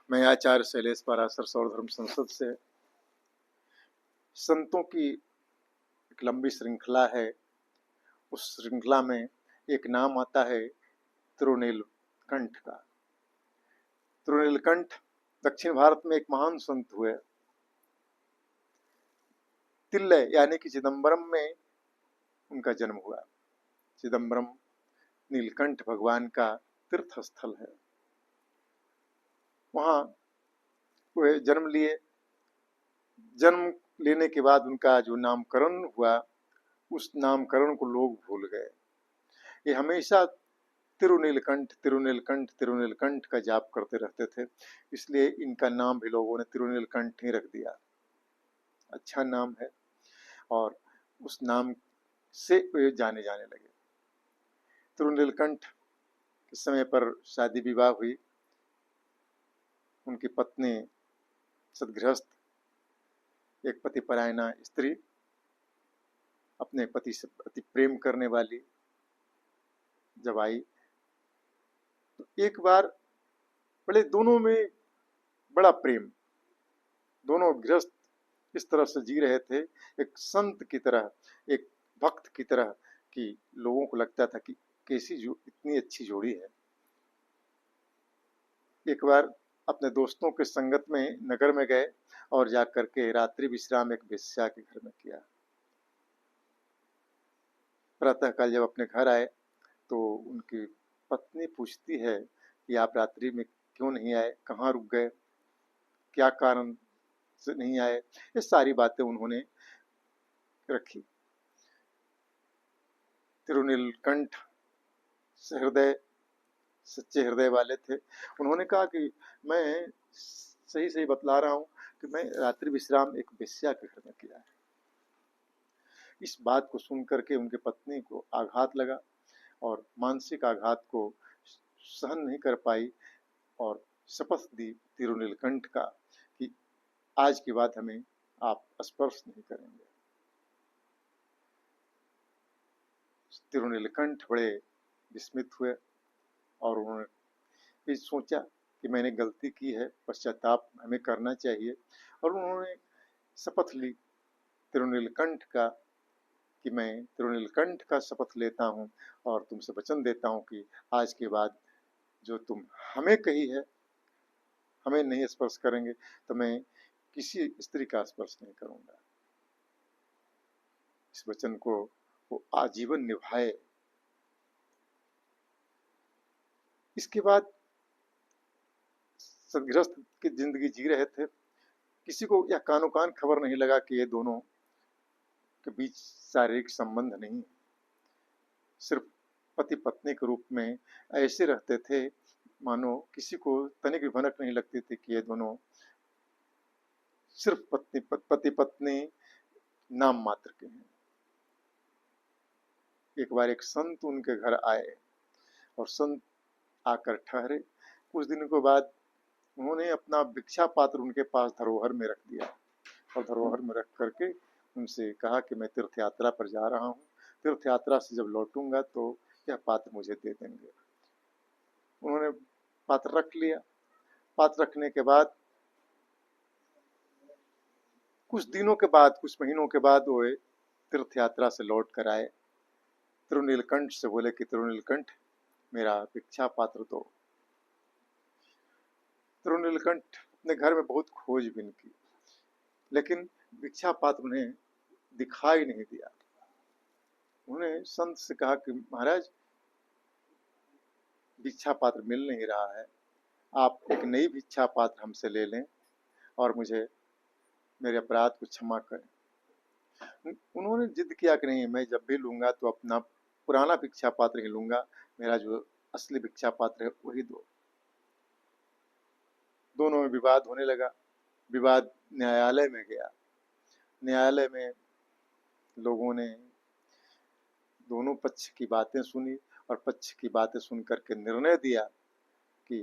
मैं आचार्य शैलेश पराशर सौर धर्म संसद से संतों की एक लंबी श्रृंखला है। उस श्रृंखला में एक नाम आता है तिरुनीलकंठ का। तिरुनीलकंठ दक्षिण भारत में एक महान संत हुए। तिल्लय यानी कि चिदम्बरम में उनका जन्म हुआ। चिदम्बरम नीलकंठ भगवान का तीर्थ स्थल है। वहाँ वे जन्म लिए। जन्म लेने के बाद उनका जो नामकरण हुआ, उस नामकरण को लोग भूल गए। ये हमेशा तिरुनीलकंठ तिरुनीलकंठ तिरुनीलकंठ का जाप करते रहते थे, इसलिए इनका नाम भी लोगों ने तिरुनीलकंठ ही रख दिया। अच्छा नाम है और उस नाम से वे जाने जाने लगे। तिरुनीलकंठ के समय पर शादी विवाह हुई। उनकी पत्नी सदगृहस्थ, एक पतिपरायणा स्त्री, अपने पति से अति प्रेम करने वाली जब आई तो एक बार बड़े दोनों में बड़ा प्रेम, दोनों गृहस्थ इस तरह से जी रहे थे, एक संत की तरह, एक भक्त की तरह, कि लोगों को लगता था कि कैसी जो इतनी अच्छी जोड़ी है। एक बार अपने दोस्तों के संगत में नगर में गए और जाकर के रात्रि विश्राम एक वेश्या के घर में किया। प्रातःकाल जब अपने घर आए तो उनकी पत्नी पूछती है कि आप रात्रि में क्यों नहीं आए, कहाँ रुक गए, क्या कारण से नहीं आए। ये सारी बातें उन्होंने रखी। तिरुनीलकंठ हृदय सच्चे हृदय वाले थे। उन्होंने कहा कि मैं सही सही बतला रहा हूँ कि मैं रात्रि विश्राम एक वेश्या के घर में किया है। इस बात को सुनकर के उनके पत्नी को आघात लगा और मानसिक आघात को सहन नहीं कर पाई और शपथ दी तिरुनीलकंठ का कि आज के बाद हमें आप स्पर्श नहीं करेंगे। तिरुनीलकंठ बड़े विस्मित हुए और उन्होंने भी सोचा कि मैंने गलती की है, पश्चाताप हमें करना चाहिए। और उन्होंने शपथ ली तिरुनीलकंठ का कि मैं तिरुनीलकंठ का शपथ लेता हूँ और तुमसे वचन देता हूँ कि आज के बाद जो तुम हमें कही है, हमें नहीं स्पर्श करेंगे, तो मैं किसी स्त्री का स्पर्श नहीं करूंगा। इस वचन को वो आजीवन निभाए। इसके बाद सदगृहस्थ की जिंदगी जी रहे थे। किसी को यह कानो कान खबर नहीं लगा कि ये दोनों के बीच शारीरिक संबंध नहीं, सिर्फ पति पत्नी के रूप में ऐसे रहते थे मानो किसी को तनिक भी भनक नहीं लगती थी कि ये दोनों सिर्फ पति पत्नी नाम मात्र के हैं। एक बार एक संत उनके घर आए और संत आकर ठहरे। कुछ दिनों के बाद उन्होंने अपना भिक्षा पात्र उनके पास धरोहर में रख दिया और धरोहर में रख करके उनसे कहा कि मैं तीर्थ यात्रा पर जा रहा हूँ, तीर्थ यात्रा से जब लौटूंगा तो यह पात्र मुझे दे देंगे। उन्होंने पात्र रख लिया। पात्र रखने के बाद कुछ दिनों के बाद, कुछ महीनों के बाद वो तीर्थ यात्रा से लौट कर आए। तिरुनीलकंठ से बोले कि तिरुनीलकंठ मेरा भिक्षा पात्र दो। तिरुनीलकंठ अपने घर में बहुत खोजबीन की, लेकिन भिक्षा पात्र उन्हें दिखाई नहीं दिया। उन्होंने संत से कहा कि महाराज, भिक्षा पात्र मिल नहीं रहा है, आप एक नई भिक्षा पात्र हमसे ले लें और मुझे मेरे अपराध को क्षमा करें। उन्होंने जिद किया कि नहीं, मैं जब भी लूंगा तो अपना पुराना भिक्षा पात्र ही लूंगा, मेरा जो असली भिक्षा पात्र है वही दो। दोनों में विवाद होने लगा। विवाद न्यायालय में गया। न्यायालय में लोगों ने दोनों पक्ष की बातें सुनी और पक्ष की बातें सुन करके निर्णय दिया कि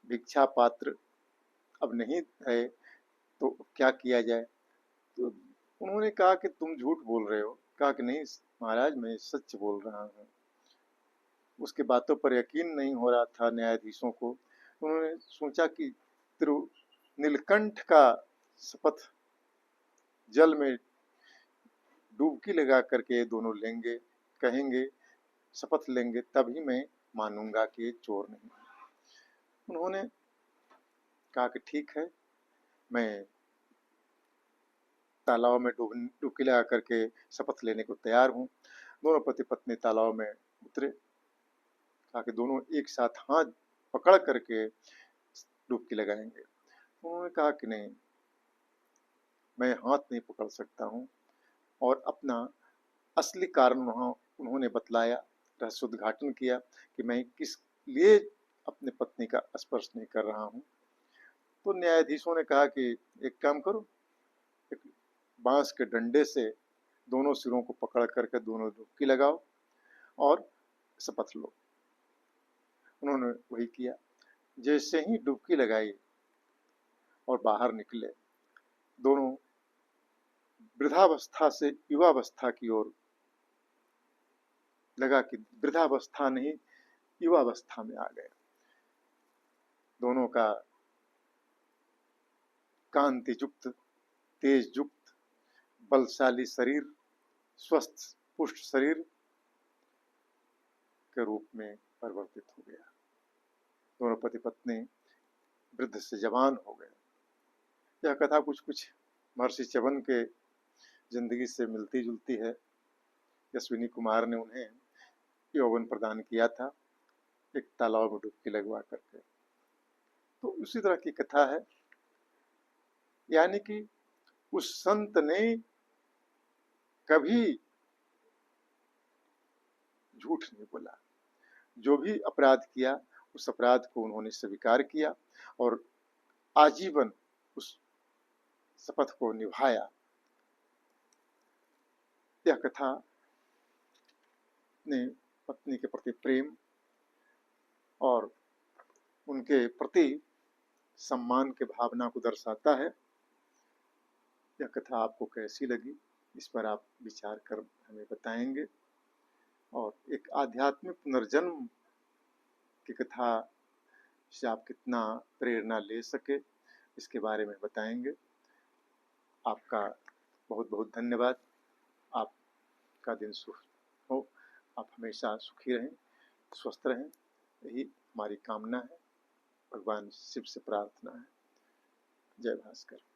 भिक्षा पात्र अब नहीं है तो क्या किया जाए। तो उन्होंने कहा कि तुम झूठ बोल रहे हो। कहा कि नहीं महाराज, मैं सच बोल रहा हूँ। उसके बातों पर यकीन नहीं हो रहा था न्यायाधीशों को। उन्होंने सोचा कि तिरु नीलकंठ का शपथ जल में डुबकी लगा करके ये दोनों लेंगे, कहेंगे, शपथ लेंगे, तभी मैं मानूंगा कि ये चोर नहीं। उन्होंने कहा कि ठीक है, मैं तालाब में डुबकी लगा करके शपथ लेने को तैयार हूँ। दोनों पति पत्नी तालाब में उतरे। कहा कि दोनों एक साथ हाथ पकड़ करके डुबकी लगाएंगे। उन्होंने कहा कि नहीं, मैं हाथ नहीं पकड़ सकता हूँ, और अपना असली कारण वहाँ उन्होंने बतलाया, रहस्योद्घाटन किया कि मैं किस लिए अपने पत्नी का स्पर्श नहीं कर रहा हूँ। तो न्यायाधीशों ने कहा कि एक काम करो, एक बांस के डंडे से दोनों सिरों को पकड़ करके दोनों डुबकी लगाओ और शपथ लो। उन्होंने वही किया। जैसे ही डुबकी लगाई और बाहर निकले, दोनों वृद्धावस्था से युवावस्था की ओर, लगा कि वृद्धावस्था नहीं युवावस्था में आ गए। दोनों का कांति युक्त, तेज युक्त, बलशाली शरीर, स्वस्थ पुष्ट शरीर के रूप में परिवर्तित हो गया। दोनों पति पत्नी वृद्ध से जवान हो गए। यह कथा कुछ कुछ महर्षि च्यवन के जिंदगी से मिलती जुलती है। अश्विनी कुमार ने उन्हें यौवन प्रदान किया था, एक तालाब में डुबकी लगवा करके। तो उसी तरह की कथा है, यानी कि उस संत ने कभी झूठ नहीं बोला। जो भी अपराध किया, उस अपराध को उन्होंने स्वीकार किया और आजीवन उस शपथ को निभाया। यह कथा ने पत्नी के प्रति प्रेम और उनके प्रति सम्मान के भावना को दर्शाता है। यह कथा आपको कैसी लगी, इस पर आप विचार कर हमें बताएंगे, और एक आध्यात्मिक पुनर्जन्म की कथा से आप कितना प्रेरणा ले सके, इसके बारे में बताएंगे। आपका बहुत बहुत धन्यवाद। आपका दिन शुभ हो, आप हमेशा सुखी रहें, स्वस्थ रहें, यही हमारी कामना है, भगवान शिव से प्रार्थना है। जय भास्कर।